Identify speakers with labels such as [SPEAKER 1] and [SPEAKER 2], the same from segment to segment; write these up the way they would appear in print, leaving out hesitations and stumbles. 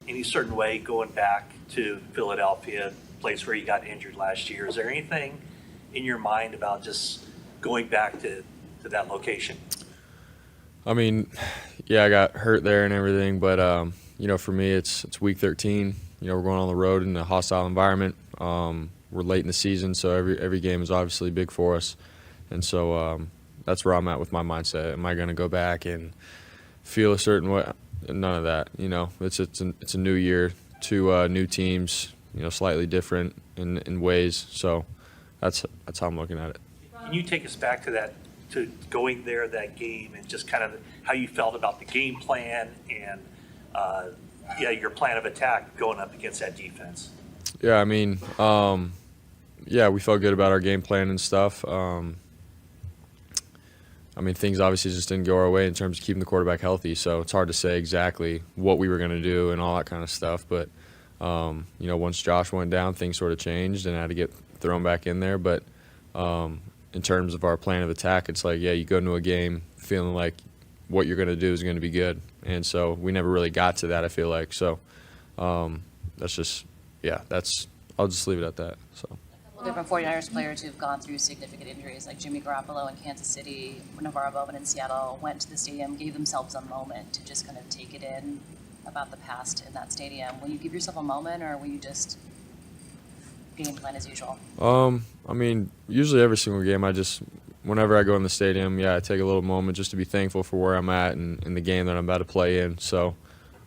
[SPEAKER 1] any certain way going back to Philadelphia, place where you got injured last year? Is there anything in your mind about just going back to that location?
[SPEAKER 2] I mean, yeah, I got hurt there and everything, but for me, it's week 13. We're going on the road in a hostile environment. We're late in the season, so every game is obviously big for us, and so that's where I'm at with my mindset. Am I going to go back and feel a certain way? None of that. It's a new year, two new teams. Slightly different in ways. So that's how I'm looking at it.
[SPEAKER 1] Can you take us back to that, to going there, that game, and just kind of how you felt about the game plan and your plan of attack going up against that defense?
[SPEAKER 2] Yeah, I mean, we felt good about our game plan and stuff. Things obviously just didn't go our way in terms of keeping the quarterback healthy, so it's hard to say exactly what we were going to do and all that kind of stuff. But, once Josh went down, things sort of changed and I had to get thrown back in there. But in terms of our plan of attack, it's like, you go into a game feeling like what you're going to do is going to be good. And so we never really got to that, I feel like. So that's just, I'll just leave it at that. So.
[SPEAKER 3] Different 49ers players who've gone through significant injuries, like Jimmy Garoppolo in Kansas City, Navarro Bowman in Seattle, went to the stadium, gave themselves a moment to just kind of take it in about the past in that stadium. Will you give yourself a moment, or will you just game plan as usual?
[SPEAKER 2] Usually every single game, whenever I go in the stadium, I take a little moment just to be thankful for where I'm at and the game that I'm about to play in. So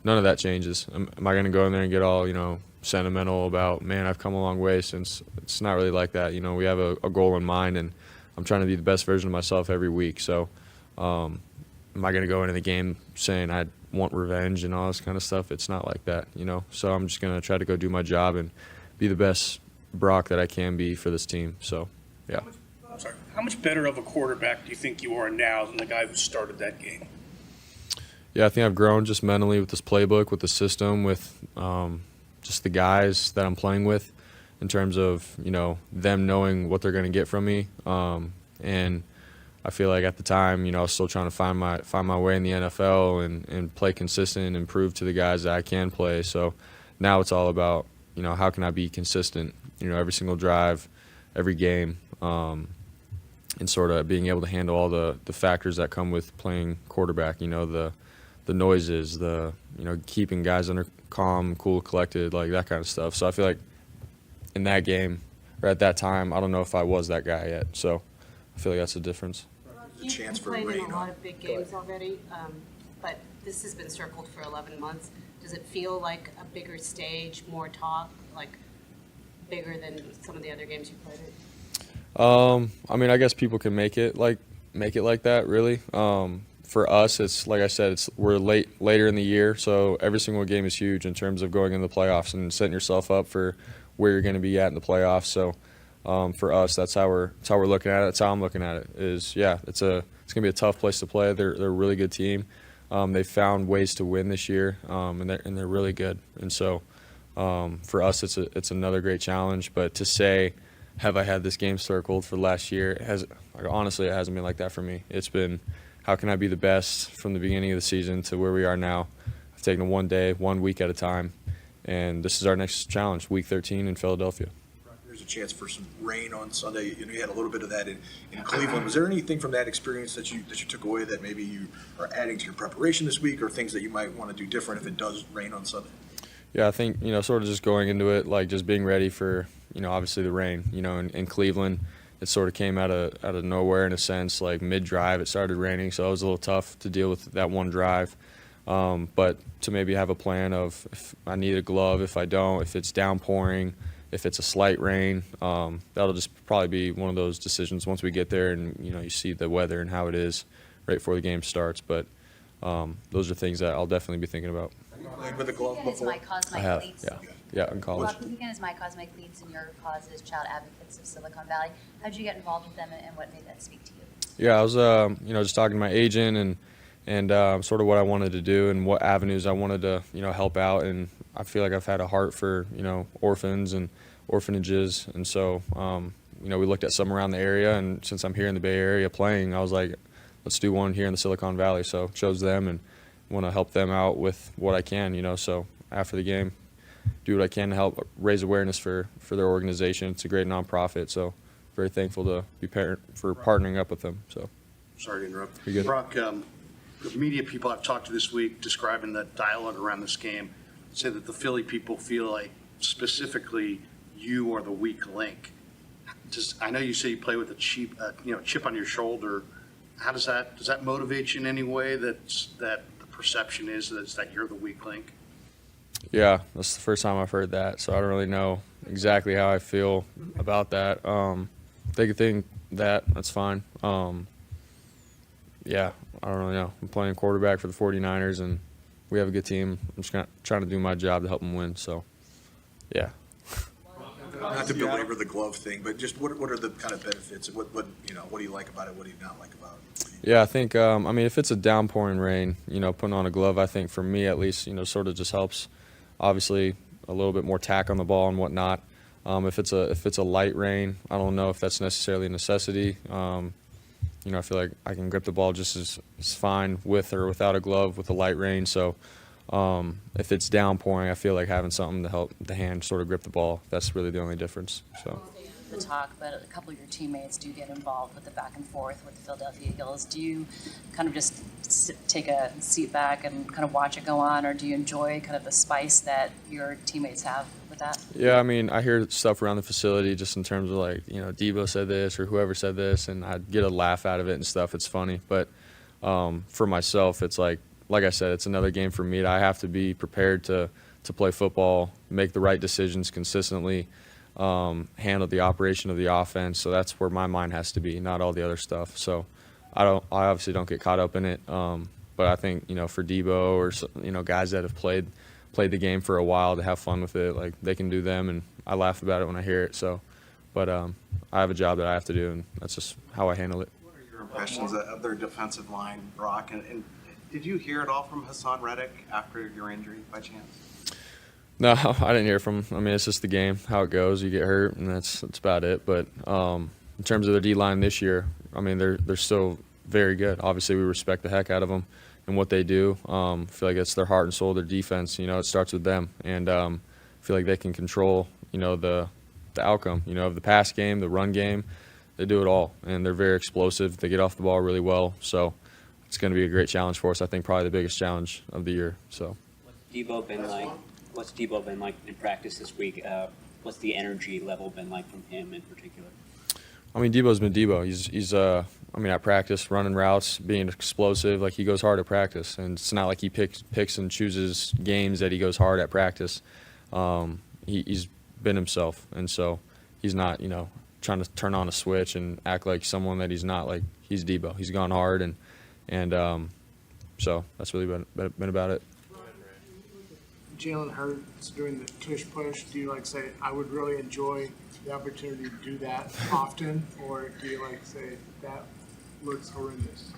[SPEAKER 2] none of that changes. Am I going to go in there and get all, sentimental about, man, I've come a long way? Since it's not really like that. We have a goal in mind, and I'm trying to be the best version of myself every week. So am I going to go into the game saying I want revenge and all this kind of stuff? It's not like that, So I'm just going to try to go do my job and be the best Brock that I can be for this team. So, yeah.
[SPEAKER 4] How much better of a quarterback do you think you are now than the guy who started that game?
[SPEAKER 2] Yeah, I think I've grown just mentally with this playbook, with the system, with just the guys that I'm playing with, in terms of them knowing what they're going to get from me. And I feel like at the time, I was still trying to find my way in the NFL and play consistent and prove to the guys that I can play. So now it's all about how can I be consistent, every single drive, every game, and sort of being able to handle all the factors that come with playing quarterback. The noises, keeping guys under calm, cool, collected, like that kind of stuff. So I feel like in that game, or at that time, I don't know if I was that guy yet. So I feel like that's the difference.
[SPEAKER 5] You've played in a lot of big games already, but this has been circled for 11 months. Does it feel like a bigger stage, more talk, like bigger than some of the other games you played in?
[SPEAKER 2] I guess people can make it like that, really. For us, it's like I said, we're later in the year, so every single game is huge in terms of going in the playoffs and setting yourself up for where you're going to be at in the playoffs. So for us, that's how we're looking at it. That's how I'm looking at it. It's going to be a tough place to play. They're a really good team. They've found ways to win this year, and they're really good. And so for us, it's another great challenge. But to say, have I had this game circled for last year? Honestly, it hasn't been like that for me. It's been, how can I be the best from the beginning of the season to where we are now? I've taken it one day, 1 week at a time, and this is our next challenge, Week 13 in Philadelphia.
[SPEAKER 6] There's a chance for some rain on Sunday. You had a little bit of that in Cleveland. Was there anything from that experience that you took away that maybe you are adding to your preparation this week, or things that you might want to do different if it does rain on Sunday?
[SPEAKER 2] Yeah, I think, sort of just going into it, like just being ready for, obviously the rain. In Cleveland, it sort of came out of nowhere in a sense. Like mid-drive, it started raining, so it was a little tough to deal with that one drive. But to maybe have a plan of if I need a glove, if I don't, if it's downpouring, if it's a slight rain, that'll just probably be one of those decisions once we get there and, you see the weather and how it is right before the game starts. But those are things that I'll definitely be thinking about.
[SPEAKER 6] Played with a glove before?
[SPEAKER 2] I have, yeah, in college.
[SPEAKER 3] Well, weekend is My Cosmic Leads, and your cause is Child Advocates of Silicon Valley. How did you get involved with them, and what made that speak to you?
[SPEAKER 2] Yeah, I was, just talking to my agent and sort of what I wanted to do and what avenues I wanted to, help out. And I feel like I've had a heart for, orphans and orphanages. And so, we looked at some around the area, and since I'm here in the Bay Area playing, I was like, let's do one here in the Silicon Valley. So chose them and want to help them out with what I can, So after the game, do what I can to help raise awareness for their organization. It's a great nonprofit, so very thankful to be for partnering up with them. So.
[SPEAKER 7] Sorry to interrupt.
[SPEAKER 2] You're good.
[SPEAKER 7] Brock, the media people I've talked to this week describing the dialogue around this game say that the Philly people feel like specifically you are the weak link. I know you say you play with a chip on your shoulder. How does that motivate you in any way? That the perception is that you're the weak link.
[SPEAKER 2] Yeah, that's the first time I've heard that, so I don't really know exactly how I feel about that. They could think that, that's fine. Yeah, I don't really know. I'm playing quarterback for the 49ers, and we have a good team. I'm just trying to do my job to help them win, so, yeah.
[SPEAKER 6] Not to belabor the glove thing, but just what are the kind of benefits? What do you like about it? What do you not like about it?
[SPEAKER 2] Yeah, I think, I mean, if it's a downpouring rain, putting on a glove, I think for me at least, sort of just helps. Obviously, a little bit more tack on the ball and whatnot. If it's a light rain, I don't know if that's necessarily a necessity. I feel like I can grip the ball just as fine with or without a glove with a light rain. So if it's downpouring, I feel like having something to help the hand sort of grip the ball. That's really the only difference. So.
[SPEAKER 3] The talk, but a couple of your teammates do get involved with the back and forth with the Philadelphia Eagles. Do you kind of just take a seat back and kind of watch it go on, or do you enjoy kind of the spice that your teammates have with that?
[SPEAKER 2] Yeah, I mean, I hear stuff around the facility just in terms of like, Debo said this or whoever said this, and I get a laugh out of it and stuff. It's funny, but for myself, it's like I said, it's another game for me. I have to be prepared to play football, make the right decisions consistently. Handle the operation of the offense, so that's where my mind has to be, not all the other stuff. So I obviously don't get caught up in it, but I think for Debo or guys that have played the game for a while to have fun with it, like they can do them, and I laugh about it when I hear it. So, but I have a job that I have to do, and that's just how I handle it.
[SPEAKER 8] What are your impressions of their defensive line, Brock? And did you hear it all from Hassan Reddick after your injury by chance?
[SPEAKER 2] No, I didn't hear from him. I mean, it's just the game, how it goes. You get hurt, and that's about it. But in terms of their D-line this year, I mean, they're still very good. Obviously, we respect the heck out of them and what they do. I feel like it's their heart and soul, their defense. It starts with them. And I feel like they can control, the outcome, of the pass game, the run game. They do it all, and they're very explosive. They get off the ball really well. So it's going to be a great challenge for us. I think probably the biggest challenge of the year. So.
[SPEAKER 9] What's Debo been like in practice this week? What's the energy level been like from him in particular?
[SPEAKER 2] I mean, Debo's been Debo. He's at practice, running routes, being explosive. Like, he goes hard at practice, and it's not like he picks and chooses games that he goes hard at practice. He's been himself, and so he's not, trying to turn on a switch and act like someone that he's not. Like, he's Debo. He's gone hard, and so that's really been about it.
[SPEAKER 10] Jalen Hurts doing the tush push, do you say, I would really enjoy the opportunity to do that often, or do you say that looks horrendous?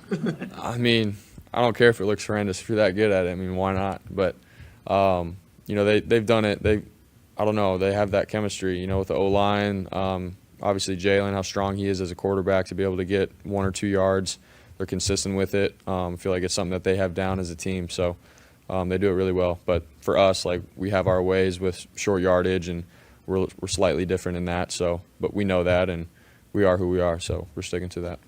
[SPEAKER 2] I mean, I don't care if it looks horrendous. If you're that good at it, I mean, why not? But they've done it. I don't know. They have that chemistry, with the O-line. Obviously, Jalen, how strong he is as a quarterback to be able to get 1 or 2 yards. They're consistent with it. I feel like it's something that they have down as a team. So. They do it really well, but for us, we have our ways with short yardage, and we're slightly different in that. So, but we know that, and we are who we are, so we're sticking to that.